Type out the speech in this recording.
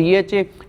DHA